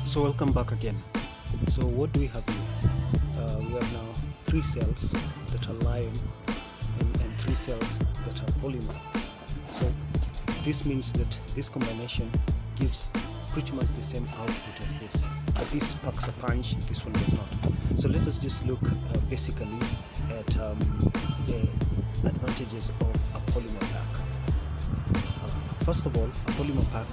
So welcome back again. So what do we have here? We have now 3 cells that are iron and 3 cells that are polymer. So this means that this combination gives pretty much the same output as this, but this packs a punch, this one does not. So let us just look basically at the advantages of a polymer pack. First of all, a polymer pack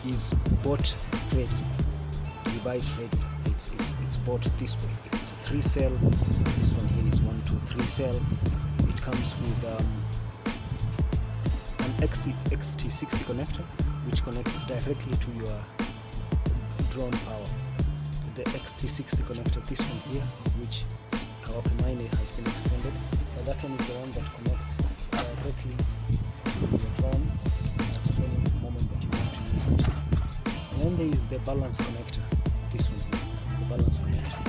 is bought ready. You buy it ready. It's bought this way. It's a 3 cell. This one here is 1, 2, 3 cell. It comes with an XT60 connector, which connects directly to your drone power. The XT60 connector, this one here, which our P9 has been extended. That one is the one that connects directly to your drone at any moment that you want to use it. And then there is the balance connector, this one here, the balance connector.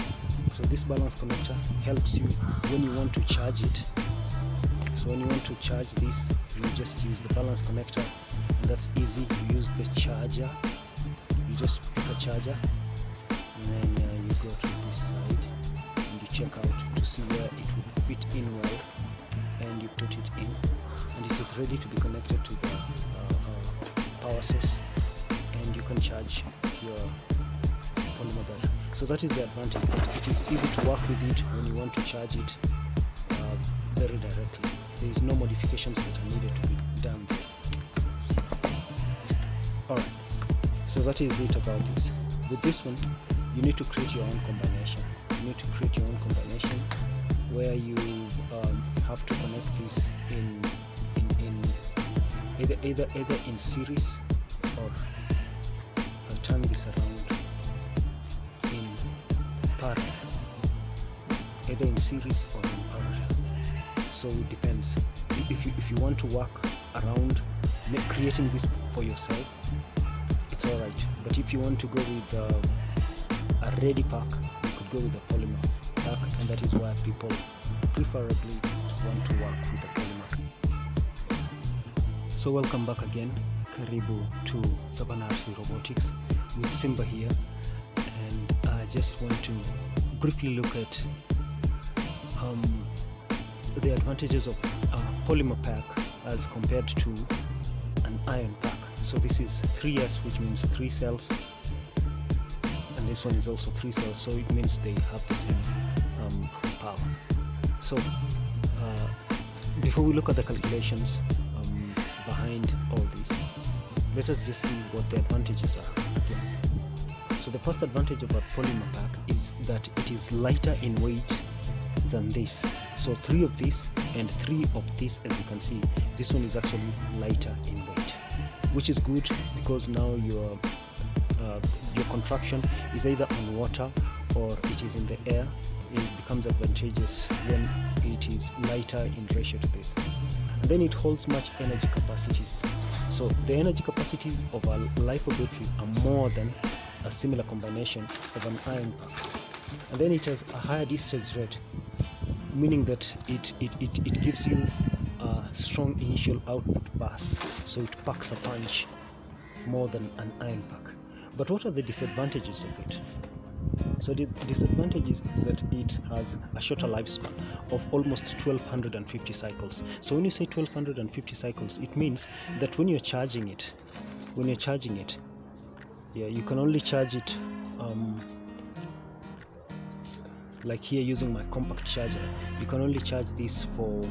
So this balance connector helps you when you want to charge it. So when you want to charge this, you just use the balance connector, and that's easy. You use the charger, you just pick a charger, and then you go to this side and you check out to see where it would fit in well, and you put it in, and it is ready to be connected to the power source, and you can charge your polymer battery. So that is the advantage. It is easy to work with it when you want to charge it very directly. There is no modifications that are needed to be done there. Alright, so that is it about this. With this one, you need to create your own combination. You need to create your own combination where you have to connect this in either in series, or I'll turn this around, in parallel, either in series or in parallel. So it depends. If you want to work around creating this for yourself, it's alright. But if you want to go with a ready pack, you could go with a polymer pack, and that is why people preferably want to work with a polymer. So welcome back again. Karibu to Savannah RC Robotics with Simba here, and I just want to briefly look at the advantages of a polymer pack as compared to an iron pack. So this is 3S, which means 3 cells, and this one is also 3 cells, so it means they have the same power. So before we look at the calculations behind all this, let us just see what the advantages are again. So the first advantage of a polymer pack is that it is lighter in weight than this. So 3 of this and 3 of this, as you can see, this one is actually lighter in weight, which is good because now your contraption is either on water or it is in the air. It becomes advantageous when it is lighter in ratio to this. And then it holds much energy capacities. So the energy capacities of a LiPo battery are more than a similar combination of an iron pack. And then it has a higher discharge rate, meaning that it gives you a strong initial output burst, so it packs a punch more than an iron pack. But what are the disadvantages of it? So the disadvantage is that it has a shorter lifespan of almost 1250 cycles. So when you say 1250 cycles, it means that when you're charging it, yeah, you can only charge it like here using my compact charger, you can only charge this for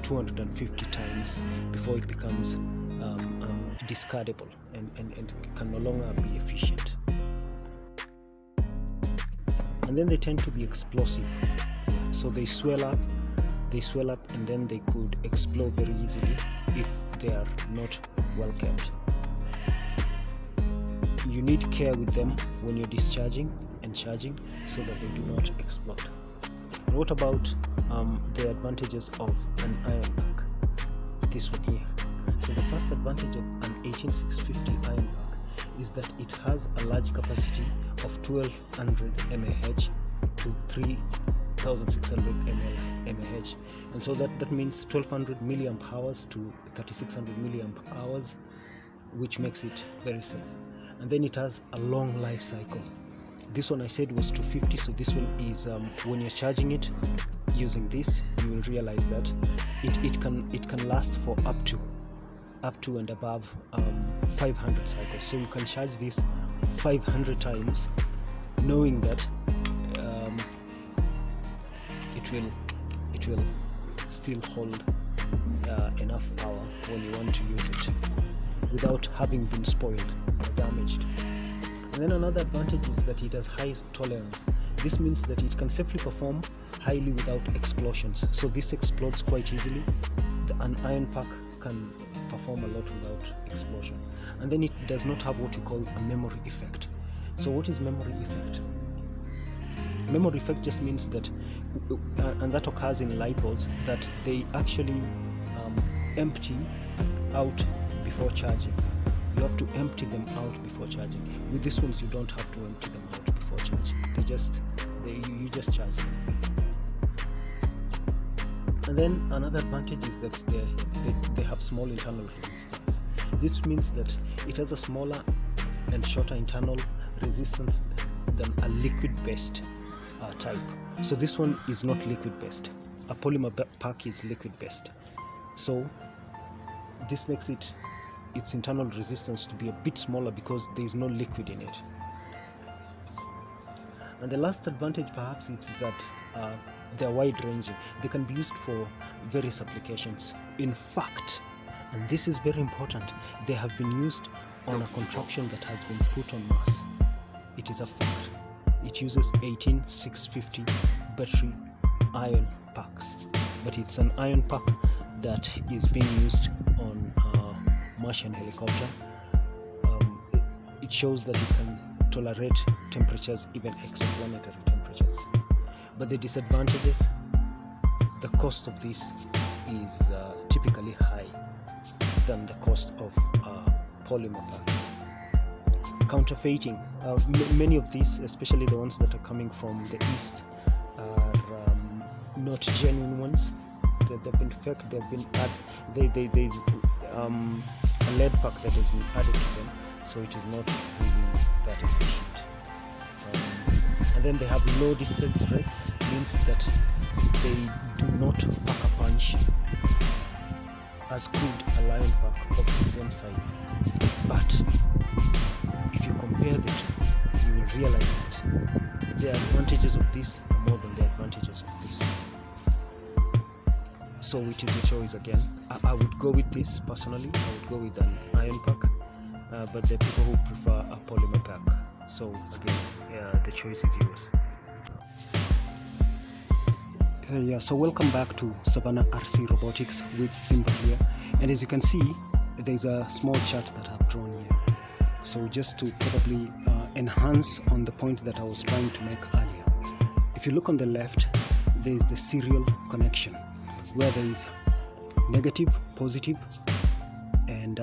250 times before it becomes discardable and can no longer be efficient. And then they tend to be explosive, so they swell up, and then they could explode very easily if they are not well kept. You need care with them when you're discharging and charging so that they do not explode. And what about the advantages of an iron pack? This one here. So the first advantage of an 18650 iron pack is that it has a large capacity of 1200 mAh to 3600 mAh, and so that means 1200 milliamp hours to 3600 milliamp hours, which makes it very safe. And then it has a long life cycle. This one I said was 250, so this one is when you're charging it using this, you will realize that it can last for up to and above 500 cycles. So you can charge this 500 times, knowing that it will still hold enough power when you want to use it without having been spoiled or damaged. And then another advantage is that it has high tolerance. This means that it can safely perform highly without explosions. So this explodes quite easily. An iron pack can perform a lot without explosion. And then it does not have what you call a memory effect. So what is memory effect? Memory effect just means that, and that occurs in LiPos, that they actually empty out before charging. You have to empty them out before charging. With these ones, you don't have to empty them out before charging. You just charge them. And then another advantage is that they have small internal resistance. This means that it has a smaller and shorter internal resistance than a liquid-based type. So this one is not liquid-based. A polymer pack is liquid-based. So this makes its internal resistance to be a bit smaller because there is no liquid in it. And the last advantage perhaps is that they're wide-ranging. They can be used for various applications. In fact, and this is very important, they have been used on a contraption that has been put on Mars. It is a fact. It uses 18650 battery iron packs, but it's an iron pack that is being used on a Martian helicopter. It shows that it can tolerate temperatures, even exoplanetary temperatures. But the disadvantages, the cost of this is typically high than the cost of polymer pack. Counterfeiting. Many of these, especially the ones that are coming from the east, are not genuine ones. They've been fake. They've been a lead pack that has been added to them, so it is not really that efficient. And then they have low distance rates, means that they do not pack a punch as could a lion pack of the same size. But if you compare the two, you will realize that the advantages of this are more than the advantages of this. So it is a choice again. I would go with this personally. I would go with an iron pack, but there are people who prefer a polymer pack. So again, the choice is yours. So welcome back to Savannah RC Robotics with Simba here. And as you can see, there's a small chart that I've drawn here. So just to probably enhance on the point that I was trying to make earlier. If you look on the left, there is the serial connection, where there is negative, positive, and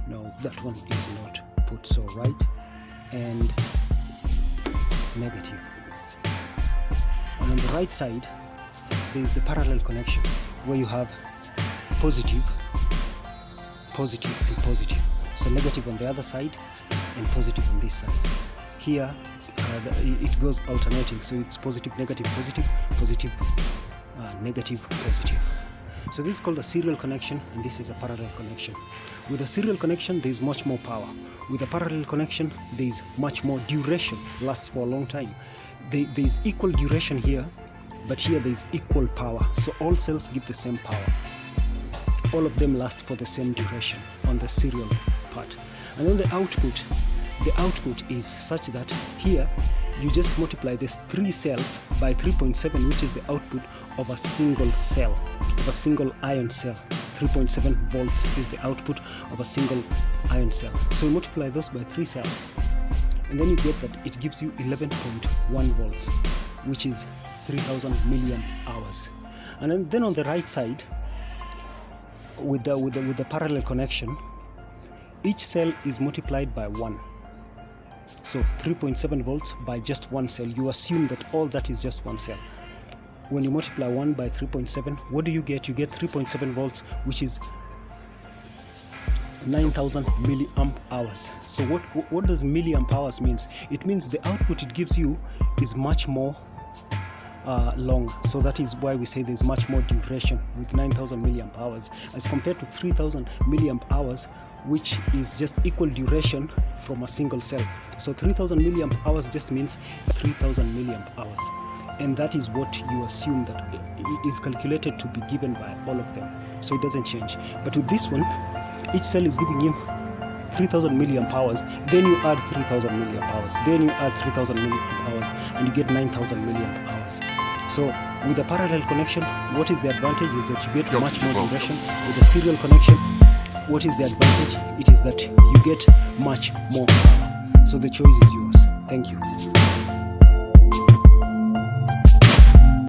no, that one is not put, so right and negative. And on the right side, there is the parallel connection, where you have positive, positive, and positive. So negative on the other side and positive on this side. Here it goes alternating, so it's positive, negative, positive, positive, negative, positive. So this is called a serial connection, and this is a parallel connection. With a serial connection, there is much more power. With a parallel connection, there is much more duration, lasts for a long time. There is equal duration here, but here there is equal power. So all cells give the same power. All of them last for the same duration on the serial part. And then the output is such that here you just multiply these 3 cells by 3.7, which is the output of a single cell, of a single ion cell. 3.7 volts is the output of a single ion cell. So you multiply those by 3 cells, and then you get that it gives you 11.1 volts, which is 3000 milliamp hours. And then on the right side, with the parallel connection, each cell is multiplied by 1. So 3.7 volts by just one cell. You assume that all that is just one cell. When you multiply 1 by 3.7, what do you get? You get 3.7 volts, which is 9,000 milliamp hours. So what does milliamp hours means? It means the output it gives you is much more long. So that is why we say there's much more duration with 9,000 milliamp hours as compared to 3,000 milliamp hours, which is just equal duration from a single cell. So 3,000 milliamp hours just means 3,000 milliamp hours, and that is what you assume that it is calculated to be given by all of them, so it doesn't change. But with this one, each cell is giving you 3,000 milliamp hours, then you add 3,000 milliamp hours, then you add 3,000 milliamp hours, and you get 9,000 milliamp hours. So with a parallel connection, what is the advantage is that you get much more duration. With a serial connection, what is the advantage? It is that you get much more power. So the choice is yours. Thank you.